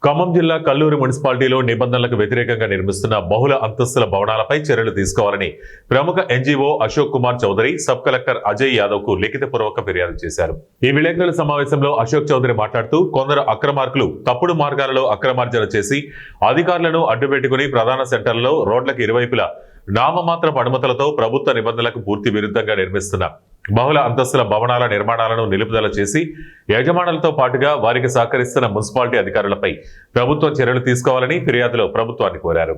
ఖమ్మం జిల్లా కల్లూరు మున్సిపాలిటీలో నిబంధనలకు వ్యతిరేకంగా నిర్మిస్తున్న బహుళ అంతస్తుల భవనాలపై చర్యలు తీసుకోవాలని ప్రముఖ NGO Ashok Kumar Chaudhary sub collector Ajay Yadav కు లిఖితపూర్వక ఫిర్యాదు చేశారు. ఈ విలేకరుల సమావేశంలో అశోక్ చౌదరి మాట్లాడుతూ కొందరు అక్రమార్కులు తప్పుడు మార్గాలలో అక్రమార్జన చేసి అధికారులను అడ్డుపెట్టుకుని ప్రధాన సెంటర్లలో రోడ్లకు ఇరువైపులా నామమాత్రపు అనుమతులతో ప్రభుత్వ నిబంధనలకు పూర్తి విరుద్ధంగా నిర్మిస్తున్న బహుళ అంతస్తుల భవనాల నిర్మాణాలను నిలుపుదల చేసి యజమానులతో పాటుగా వారికి సహకరిస్తున్న మున్సిపాలిటీ అధికారులపై ప్రభుత్వం చర్యలు తీసుకోవాలని ఫిర్యాదులో ప్రభుత్వాన్ని కోరారు.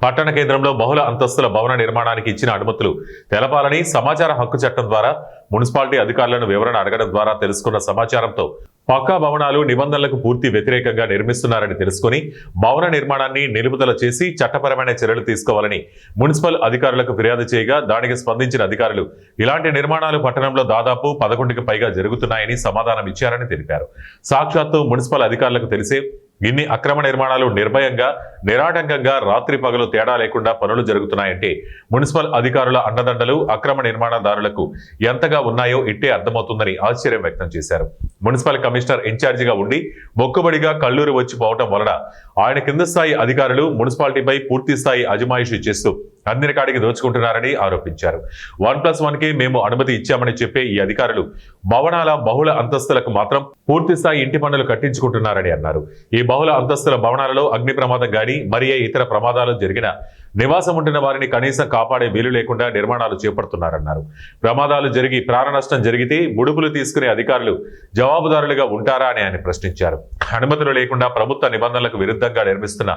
పట్టణ కేంద్రంలో బహుళ అంతస్తుల భవన నిర్మాణానికి ఇచ్చిన అనుమతులు తెలపాలని సమాచార హక్కు చట్టం ద్వారా మున్సిపాలిటీ అధికారులను వివరణ అడగడం ద్వారా తెలుసుకున్న సమాచారంతో పక్కా భవనాలు నిబంధనలకు పూర్తి వ్యతిరేకంగా నిర్మిస్తున్నారని తెలుసుకుని భవన నిర్మాణాన్ని నిలుపుదల చేసి చట్టపరమైన చర్యలు తీసుకోవాలని మున్సిపల్ అధికారులకు ఫిర్యాదు చేయగా దానికి స్పందించిన అధికారులు ఇలాంటి నిర్మాణాలు పట్టణంలో దాదాపు 11కి పైగా జరుగుతున్నాయని సమాధానం ఇచ్చారని తెలిపారు. సాక్షాత్తు మున్సిపల్ అధికారులకు తెలిసే ఇన్ని అక్రమ నిర్మాణాలు నిర్భయంగా నిరాటంకంగా రాత్రి పగలు తేడా లేకుండా పనులు జరుగుతున్నాయంటే మున్సిపల్ అధికారుల అండదండలు అక్రమ నిర్మాణదారులకు ఎంతగా ఉన్నాయో ఇట్టే అర్థమవుతుందని ఆశ్చర్యం వ్యక్తం చేశారు. మున్సిపల్ కమిషనర్ ఇన్ఛార్జిగా ఉండి మొక్కుబడిగా కల్లూరు వచ్చిపోవటం వలన ఆయన కింద స్థాయి అధికారులు మున్సిపాలిటీపై పూర్తి స్థాయి అజమాయిషీ చేస్తూ అందరి కాడికి దోచుకుంటున్నారని ఆరోపించారు. 1+1కి మేము అనుమతి ఇచ్చామని చెప్పే ఈ అధికారులు భవనాల బహుళ అంతస్తులకు మాత్రం పూర్తి స్థాయి ఇంటి పన్నులు కట్టించుకుంటున్నారని అన్నారు. ఈ బహుళ అంతస్తుల భవనాలలో అగ్ని ప్రమాదం గాని మరి ఇతర ప్రమాదాలు జరిగిన నివాసం ఉంటున్న వారిని కనీసం కాపాడే వీలు లేకుండా నిర్మాణాలు చేపడుతున్నారన్నారు. ప్రమాదాలు జరిగి ప్రాణ నష్టం జరిగితే ముడుపులు తీసుకునే అధికారులు జవాబుదారులుగా ఉంటారా అని ఆయన ప్రశ్నించారు. అనుమతులు లేకుండా ప్రభుత్వ నిబంధనలకు విరుద్ధంగా నిర్మిస్తున్న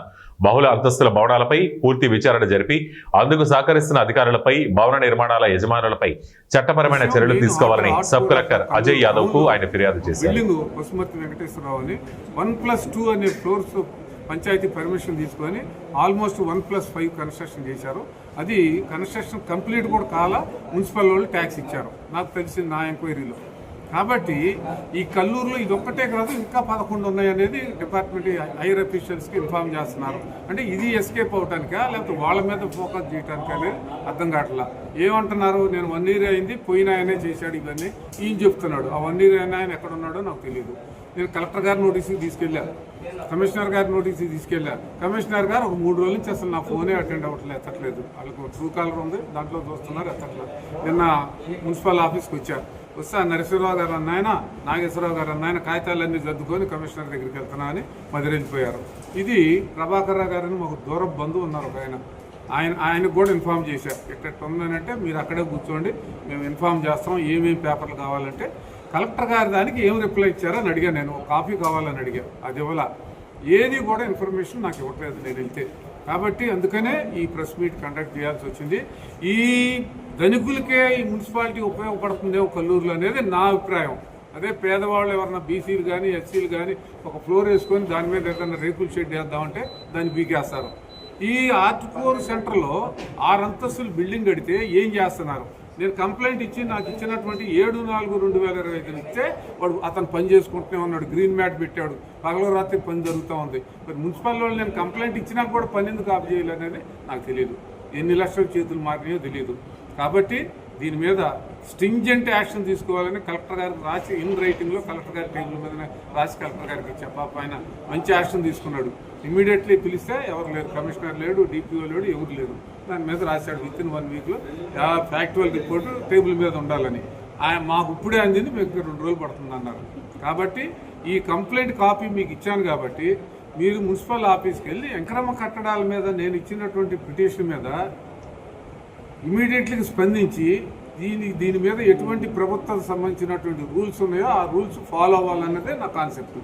బహుళ అంతస్తుల భవనాలపై పూర్తి విచారణ జరిపి అందుకు సహకరిస్తున్న అధికారులపై భవన నిర్మాణాల యజమానులపై చట్టపరమైన చర్యలు తీసుకోవాలని సబ్ కలెక్టర్ అజయ్ యాదవ్ కు ఆయన ఫిర్యాదు చేశారు. పంచాయతీ పర్మిషన్ తీసుకొని ఆల్మోస్ట్ 1+5 కన్స్ట్రక్షన్ చేశారు. అది కన్స్ట్రక్షన్ కంప్లీట్ కూడా కాలా మున్సిపల్ వాళ్ళు ట్యాక్స్ ఇచ్చారు నాకు తెలిసింది నా ఎంక్వైరీలో. కాబట్టి ఈ కల్లూరులో ఇది ఒక్కటే కాదు ఇంకా 11 ఉన్నాయి అనేది డిపార్ట్మెంట్ హైయర్ అఫీషియల్స్కి ఇన్ఫార్మ్ చేస్తున్నారు. అంటే ఇది ఎస్కేప్ అవటానికా లేకపోతే వాళ్ళ మీద ఫోకస్ చేయడానికి అనేది అర్థం కావట్లా. ఏమంటున్నారు, నేను 1 year అయింది పోయిన ఆయనే చేశాడు ఇవన్నీ ఈయన చెప్తున్నాడు. ఆ 1 year అయిన ఆయన ఎక్కడ ఉన్నాడో నాకు తెలియదు. నేను కలెక్టర్ గారి నోటీస్కి తీసుకెళ్ళాను, కమిషనర్ గారి నోటీస్కి తీసుకెళ్ళాను. కమిషనర్ గారు ఒక 3 రోజుల నుంచి అసలు నా ఫోనే అటెండ్ అవ్వట్లేదు, ఎత్తట్లేదు. వాళ్ళకు ట్రూ కాలర్ ఉంది, దాంట్లో చూస్తున్నారు, ఎత్తట్లేదు. నిన్న మున్సిపల్ ఆఫీస్కి వచ్చారు. వస్తే నరసింహరావు గారు అన్నాయన నాగేశ్వరరావు గారు అన్నాయన కాగితాలన్నీ సర్దుకొని కమిషనర్ దగ్గరికి వెళ్తున్నా అని మదిరెళ్ళిపోయారు. ఇది ప్రభాకర్ రావు గారిని మాకు దూర బంధువు ఉన్నారు ఒక ఆయనకు కూడా ఇన్ఫామ్ చేశారు. ఎక్కడ ఉందనంటే మీరు అక్కడే కూర్చోండి, మేము ఇన్ఫామ్ చేస్తాం ఏమేమి పేపర్లు కావాలంటే. కలెక్టర్ గారి దానికి ఏం రిప్లై ఇచ్చారో అని అడిగాను. నేను కాపీ కావాలని అడిగాను, అది ఇవ్వాల. ఏది కూడా ఇన్ఫర్మేషన్ నాకు ఇవ్వట్లేదు నేను వెళ్తే. కాబట్టి అందుకనే ఈ ప్రెస్ మీట్ కండక్ట్ చేయాల్సి వచ్చింది. ఈ ధనికులకే ఈ మున్సిపాలిటీ ఉపయోగపడుతుందేమో కల్లూరులో అనేది నా అభిప్రాయం. అదే పేదవాళ్ళు ఎవరన్నా బీసీలు కానీ ఎస్సీలు కానీ ఒక ఫ్లోర్ వేసుకొని దాని మీద ఏదైనా రేకుల షెడ్ వేద్దామంటే దాన్ని బీకేస్తారు. ఈ ఆర్ట్4 సెంటర్లో 6 అంతస్తులు బిల్డింగ్ కడితే ఏం చేస్తున్నారు? నేను కంప్లైంట్ ఇచ్చి నాకు ఇచ్చినటువంటి 7/4/2025 ఇస్తే వాడు అతను పని చేసుకుంటూనే ఉన్నాడు, గ్రీన్ మ్యాట్ పెట్టాడు, పగల రాత్రి పని జరుగుతూ ఉంది. మరి మున్సిపల్ వాళ్ళు నేను కంప్లైంట్ ఇచ్చినా కూడా పని ఎందుకు ఆఫ్ చేయాలనేది నాకు తెలియదు. ఎన్ని లక్షల చేతులు మారినాయో తెలియదు. కాబట్టి దీని మీద స్ట్రింజెంట్ యాక్షన్ తీసుకోవాలని కలెక్టర్ గారికి రాసి ఇన్ రైటింగ్లో కలెక్టర్ గారి టేబుల్ మీద రాసి కలెక్టర్ గారికి చెప్పా పైన మంచి యాక్షన్ తీసుకున్నాడు. ఇమీడియట్లీ పిలిస్తే ఎవరు లేరు, కమిషనర్ లేడు, డిపిఓ లేడు, ఎవరు లేరు. దాని మీద రాశాడు వితిన్ 1 weekలో ఫ్యాక్చువల్ రిపోర్టు టేబుల్ మీద ఉండాలని. ఆయన మాకు ఇప్పుడే అందింది, మీకు 2 రోజులు పడుతుంది అన్నారు. కాబట్టి ఈ కంప్లైంట్ కాపీ మీకు ఇచ్చాను కాబట్టి మీరు మున్సిపల్ ఆఫీస్కి వెళ్ళి అక్రమ కట్టడాల మీద నేను ఇచ్చినటువంటి పిటిషన్ మీద ఇమీడియట్లీ స్పందించి దీని మీద ఎటువంటి ప్రభుత్వం సంబంధించినటువంటి రూల్స్ ఉన్నాయో ఆ రూల్స్ ఫాలో అవ్వాలన్నదే నా కాన్సెప్ట్.